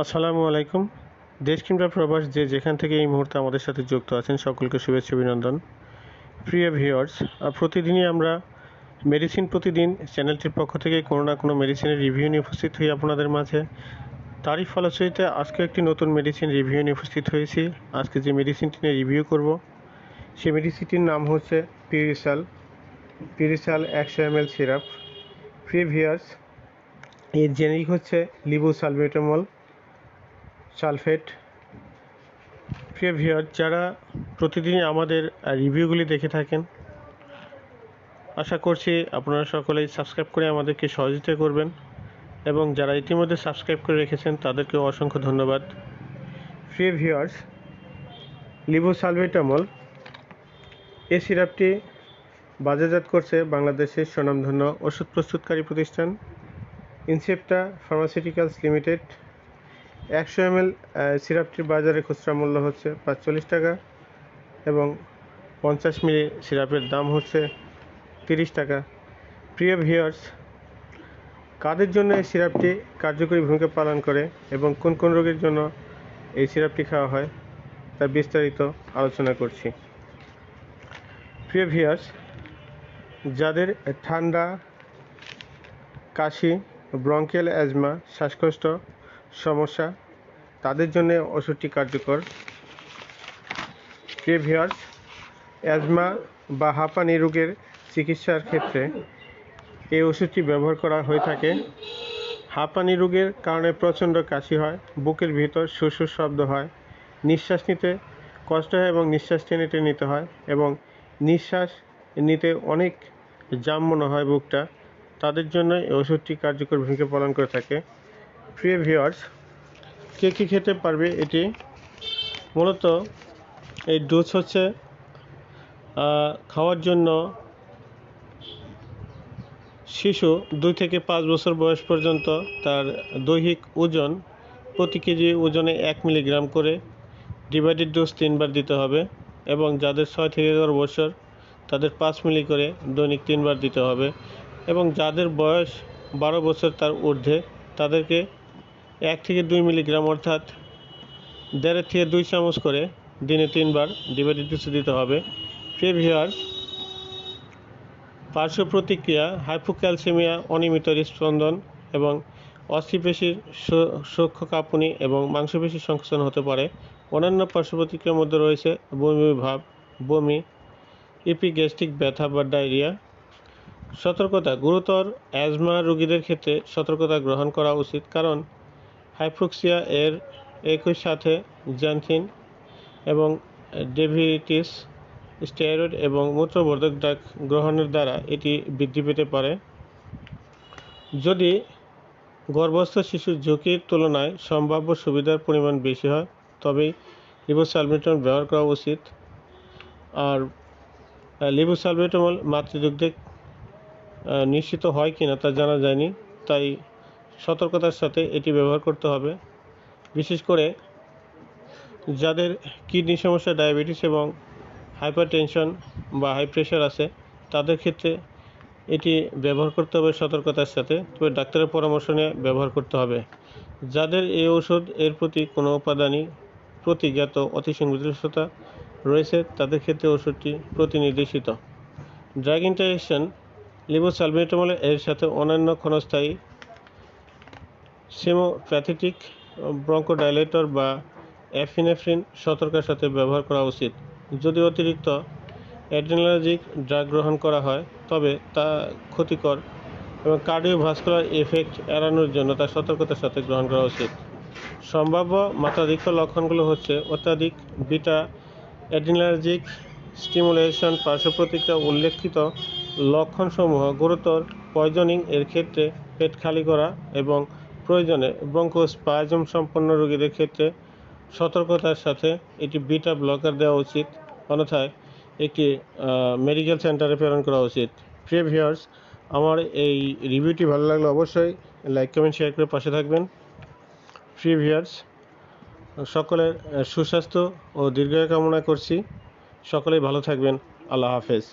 আসসালামু আলাইকুম। দেশ কিংবা প্রবাস যে যেখান থেকে এই মুহূর্তে আমাদের সাথে যুক্ত আছেন সকলকে শুভেচ্ছা অভিনন্দন। প্রিয় ভিউয়ার্স, প্রতিদিনই আমরা প্রতিদিন চ্যানেলটির পক্ষ থেকে কোনো না কোনো মেডিসিনের রিভিউ নিয়ে উপস্থিত হই আপনাদের মাঝে। তারই ফলশ্রুতিতে আজকে একটি নতুন মেডিসিন রিভিউ নিয়ে উপস্থিত হয়েছি। আজকে যে মেডিসিনটি নিয়ে রিভিউ করব সেই মেডিসিনটির নাম হচ্ছে পিরিসাল 100 ml সিরাপ। প্রিয় ভিউয়ার্স, এর জেনেরিক হচ্ছে লিবুসালবিটামল সালফেট। প্রিয় ভিউয়ার, যারা প্রতিদিনই আমাদের রিভিউগুলি দেখে থাকেন, আশা করছি আপনারা সকলেই সাবস্ক্রাইব করে আমাদেরকে সহযোগিতা করবেন এবং যারা ইতিমধ্যে সাবস্ক্রাইব করে রেখেছেন তাদেরকে অসংখ্য ধন্যবাদ। প্রিয় ভিউয়ার্স, লিবুসালবিটামল এই সিরাপটি বাজারজাত করছে বাংলাদেশের স্বনামধন্য ওষুধ প্রস্তুতকারী প্রতিষ্ঠান ইনসেপ্টা ফার্মাসিউটিক্যালস লিমিটেড। 100 ml সিরাপটির বাজারে খুচরা মূল্য হচ্ছে 45 টাকা এবং 50 মিলি সিরাপের দাম হচ্ছে 30 টাকা। প্রিয় ভিউয়ার্স, কাদের জন্য এই সিরাপটি কার্যকরী ভূমিকা পালন করে এবং কোন কোন রোগের জন্য এই সিরাপটি খাওয়া হয় তা বিস্তারিত আলোচনা করছি। প্রিয় ভিউয়ার্স, যাদের ঠান্ডা, কাশি, ব্রঙ্কিয়াল অ্যাজমা, শ্বাসকষ্ট সমস্যা, তাদের জন্য ওষুধটি কার্যকর। প্রিয় ভিউয়ার্স, অ্যাজমা বা হাঁপানি রোগের চিকিৎসার ক্ষেত্রে এই ওষুধটি ব্যবহার করা হয়ে থাকে। হাঁপানি রোগের কারণে প্রচণ্ড কাশি হয়, বুকের ভিতর সুর শব্দ হয়, নিঃশ্বাস নিতে কষ্ট হয় এবং নিঃশ্বাস টেনে টেনে নিতে হয় এবং নিঃশ্বাস নিতে অনেক জাম মনে হয় বুকটা, তাদের জন্য এই ওষুধটি কার্যকর ভূমিকা পালন করে থাকে। প্রিয় ভিউয়ার্স, কে কী খেতে পারবে এটি? মূলত এই ডোজ হচ্ছে খাওয়ার জন্য শিশু 2 থেকে 5 বছর বয়স পর্যন্ত তার দৈহিক ওজন প্রতি কেজি ওজনে 1 মিলিগ্রাম করে ডিভাইডেড ডোজ 3 বার দিতে হবে এবং যাদের 6 থেকে 11 বছর তাদের 5 মিলি করে দৈনিক 3 বার দিতে হবে এবং যাদের বয়স 12 বছর তার ঊর্ধ্বে তাদেরকে 1 থেকে 2 মিলিগ্রাম অর্থাৎ 1.5 থেকে 2 চামচ করে দিনে 3 বার ডিভাইডেড ডোজে দিতে হবে। প্রিয় ভিউয়ার্স, পার্শ্ব প্রতিক্রিয়া হাইপোক্যালসেমিয়া, অনিয়মিত হৃদস্পন্দন এবং অস্থিপেশির সূক্ষ্ম কাঁপুনি এবং মাংসপেশির সংকোচন হতে পারে। অন্যান্য পার্শ্ব প্রতিক্রিয়ার মধ্যে রয়েছে বমি ভাব, বমি, এপিগ্যাস্ট্রিক ব্যথা বা ডায়রিয়া। সতর্কতা: গুরুতর অ্যাজমা রোগীদের ক্ষেত্রে সতর্কতা গ্রহণ করা উচিত, কারণ হাইপোক্সিয়া এর একই সাথে জ্যানথিন এবং ডেভিটিস, স্টেরয়েড এবং মূত্রবর্ধক ড্রাগ গ্রহণের দ্বারা এটি বৃদ্ধি পেতে পারে। যদি গর্ভস্থ শিশুর ঝুঁকির তুলনায় সম্ভাব্য সুবিধার পরিমাণ বেশি হয় তবেই লিবুসালবিটামল ব্যবহার করা উচিত। আর লিবুসালবিটামল মাতৃদুগ্ধে নিশ্চিত হয় কিনা তা জানা যায়নি, তাই সতর্কতার সাথে এটি ব্যবহার করতে হবে। বিশেষ করে যাদের কিডনি সমস্যা, ডায়াবেটিস এবং হাইপারটেনশন বা হাই প্রেশার আছে তাদের ক্ষেত্রে এটি ব্যবহার করতে হবে সতর্কতার সাথে, তবে ডাক্তারের পরামর্শ নিয়ে ব্যবহার করতে হবে। যাদের এই ওষুধ এর প্রতি কোনো উপাদানই প্রতিজ্ঞাত অতি সংবেদনশীলতা রয়েছে তাদের ক্ষেত্রে ওষুধটি প্রতিনির্দেশিত। ড্রাগ ইন্টারেকশন: লিবুসালবিটামল এর সাথে অন্যান্য ক্ষণস্থায়ী সিমোপ্যাথেটিক ব্রঙ্কোডাইলেটর বা এফিনেফ্রিন সতর্কতার সাথে ব্যবহার করা উচিত। যদি অতিরিক্ত অ্যাড্রেনালার্জিক ড্রাগ গ্রহণ করা হয় তবে তা ক্ষতিকর এবং কার্ডিওভাস্কুলার এফেক্ট এড়ানোর জন্য তা সতর্কতার সাথে গ্রহণ করা উচিত। সম্ভাব্য মাত্রাধিক্য লক্ষণগুলো হচ্ছে অত্যাধিক বিটা অ্যাড্রেনালার্জিক স্টিমুলেশন, পার্শ্ব প্রতিক্রিয়া। উল্লেখিত লক্ষণসমূহ গুরুতর পয়জনিং এর ক্ষেত্রে পেট খালি করা এবং প্রয়োজনে ব্রঙ্কোস্পাজম সম্পন্ন রোগীদের ক্ষেত্রে সতর্কতার সাথে এটি বিটা ব্লকার দেওয়া উচিত, অন্যথায় একটি মেডিকেল সেন্টারে প্রেরণ করা উচিত। প্রিয় ভিউয়ার্স, আমার এই রিভিউটি ভালো লাগলে অবশ্যই লাইক, কমেন্ট, শেয়ার করে পাশে থাকবেন। প্রিয় ভিউয়ার্স, সকলের সুস্বাস্থ্য ও দীর্ঘায়ু কামনা করছি। সকলেই ভালো থাকবেন। আল্লাহ হাফেজ।